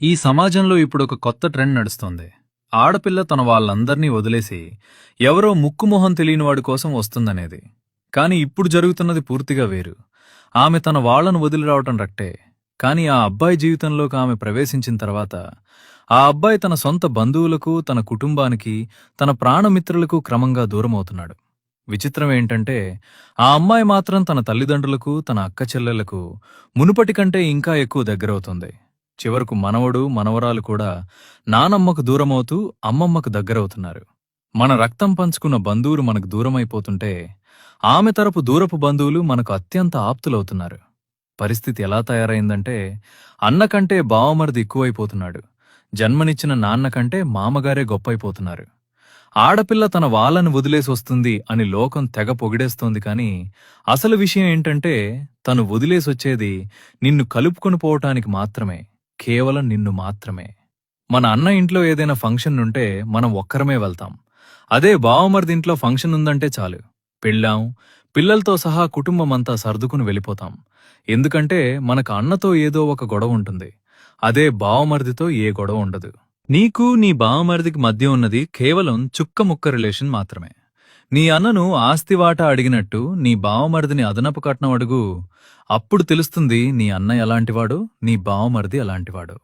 ఈ సమాజంలో ఇప్పుడొక కొత్త ట్రెండ్ నడుస్తోంది. ఆడపిల్ల తన వాళ్ళందర్నీ వదిలేసి ఎవరో ముక్కుమొహం తెలియనివాడి కోసం వస్తుందనేది. కాని ఇప్పుడు జరుగుతున్నది పూర్తిగా వేరు. ఆమె తన వాళ్లను వదిలి రావటం రట్టే. కాని ఆ అబ్బాయి జీవితంలోకి ఆమె ప్రవేశించిన తర్వాత ఆ అబ్బాయి తన సొంత బంధువులకు, తన కుటుంబానికి, తన ప్రాణమిత్రులకు క్రమంగా దూరమవుతున్నాడు. విచిత్రం ఏంటంటే ఆ అమ్మాయి మాత్రం తన తల్లిదండ్రులకు, తన అక్కచెల్లెళ్లకు మునుపటి కంటే ఇంకా ఎక్కువ దగ్గరవుతుంది. చివరకు మనవడు, మనవరాలు కూడా నానమ్మకు దూరమవుతూ అమ్మమ్మకు దగ్గరవుతున్నారు. మన రక్తం పంచుకున్న బంధువులు మనకు దూరమైపోతుంటే ఆమె తరపు దూరపు బంధువులు మనకు అత్యంత ఆప్తులవుతున్నారు. పరిస్థితి ఎలా తయారైందంటే అన్నకంటే బావమరిది ఎక్కువైపోతున్నాడు. జన్మనిచ్చిన నాన్న కంటే మామగారే గొప్పైపోతున్నారు. ఆడపిల్ల తన వాళ్ళను వదిలేసి వస్తుంది అని లోకం తెగ పొగిడేస్తోంది. కాని అసలు విషయం ఏంటంటే తను వదిలేసొచ్చేది నిన్ను కలుపుకొని పోవటానికి మాత్రమే, కేవలం నిన్ను మాత్రమే. మన అన్న ఇంట్లో ఏదైనా ఫంక్షన్ ఉంటే మనం ఒక్కరమే వెళ్తాం. అదే బావమరిదింట్లో ఫంక్షన్ ఉందంటే చాలు, పెళ్ళాం, పిల్లలతో సహా కుటుంబమంతా సర్దుకుని వెళ్ళిపోతాం. ఎందుకంటే మనకు అన్నతో ఏదో ఒక గొడవ ఉంటుంది. అదే బావమరిదితో ఏ గొడవ ఉండదు. నీకు నీ బావమరిదికి మధ్య ఉన్నది కేవలం చుక్కముక్క రిలేషన్ మాత్రమే. నీ అన్నను ఆస్తివాటా అడిగినట్టు నీ బావమరిదిని అదనపు కట్నం అడుగు. అప్పుడు తెలుస్తుంది నీ అన్న ఎలాంటివాడు, నీ బావమరిది ఎలాంటివాడు.